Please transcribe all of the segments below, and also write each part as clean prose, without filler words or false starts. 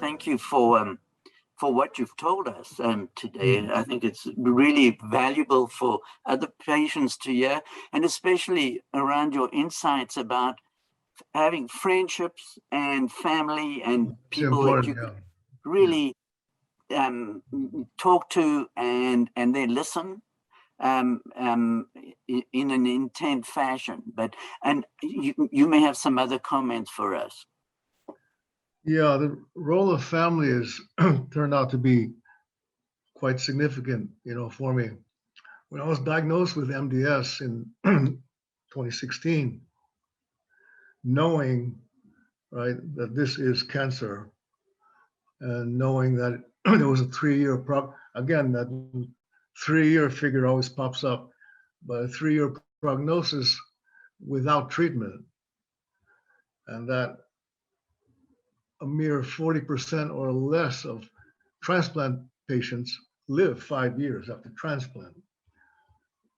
thank you for what you've told us today. I think it's really valuable for other patients to hear, and especially around your insights about having friendships and family and people that you could really talk to and they listen in an intent fashion. And you may have some other comments for us. Yeah, the role of family has turned out to be quite significant, for me. When I was diagnosed with MDS in 2016, knowing, right, that this is cancer, and knowing that there was a 3-year again, that 3-year figure always pops up, but a 3-year prognosis without treatment, and that a mere 40% or less of transplant patients live 5 years after transplant.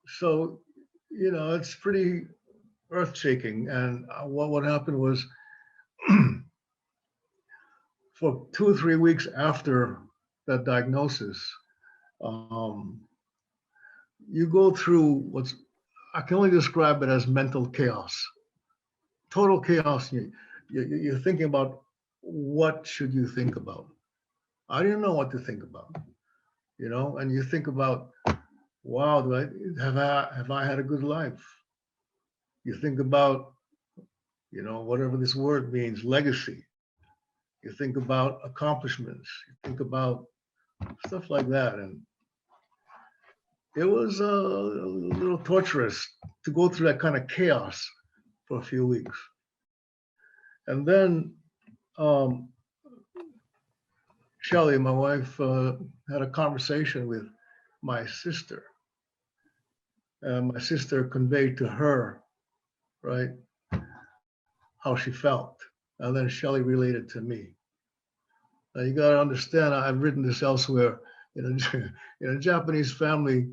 So, it's pretty earth-shaking. And what happened was for 2 or 3 weeks after that diagnosis, you go through I can only describe it as mental chaos, total chaos. You're thinking about, what should you think about? I didn't know what to think about, and you think about, wow, have I had a good life? You think about, whatever this word means, legacy. You think about accomplishments. You think about stuff like that. And it was a little torturous to go through that kind of chaos for a few weeks. And then Shelley, my wife, had a conversation with my sister. And my sister conveyed to her, right, how she felt. And then Shelley related to me. Now you got to understand, I've written this elsewhere, in a Japanese family,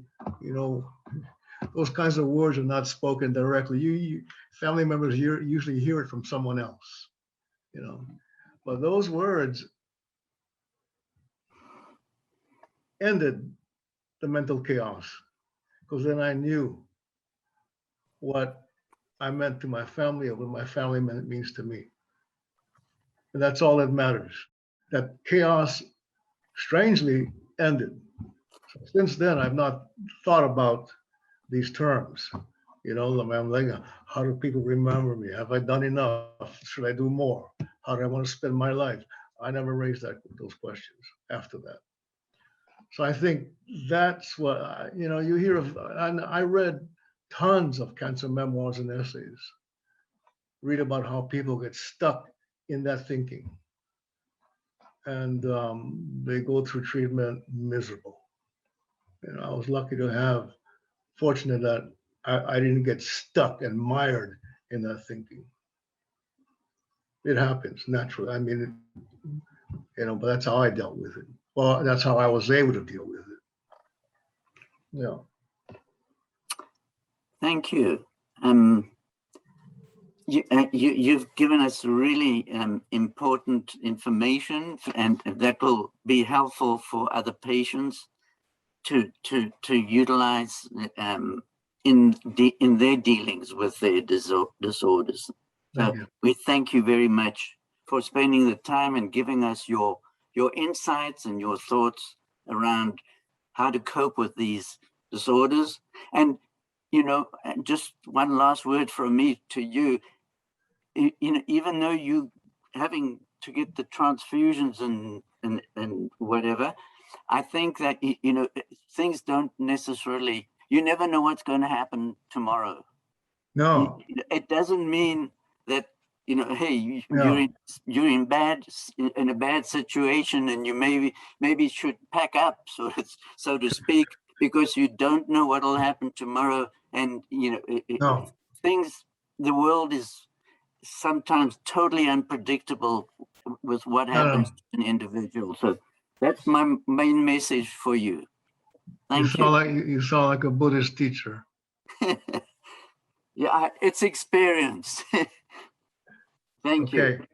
those kinds of words are not spoken directly. Family members usually hear it from someone else, But those words ended the mental chaos, because then I knew what I meant to my family, or what my family means to me. And that's all that matters. That chaos strangely ended. So since then, I've not thought about these terms. I'm like, how do people remember me? Have I done enough? Should I do more? How do I want to spend my life? I never raised those questions after that. So I think that's what, you hear of, and I read tons of cancer memoirs and essays, read about how people get stuck in that thinking. And they go through treatment miserable. I was fortunate that I didn't get stuck and mired in that thinking. It happens naturally. I mean, but that's how I dealt with it. Well, that's how I was able to deal with it. Yeah. Thank you. You've given us really important information, and that will be helpful for other patients to utilize in their dealings with their disorders. So we thank you very much for spending the time and giving us your insights and your thoughts around how to cope with these disorders. And just one last word from me to you. Even though you having to get the transfusions and whatever, I think that things don't necessarily. You never know what's going to happen tomorrow. No, it doesn't mean that hey, no. you're in a bad situation, and you maybe should pack up, so to speak, because you don't know what will happen tomorrow. And No. things. The world is sometimes totally unpredictable with what happens to an individual. So that's my main message for you. Thank you. You sound like a Buddhist teacher. Yeah, it's experience. Thank you.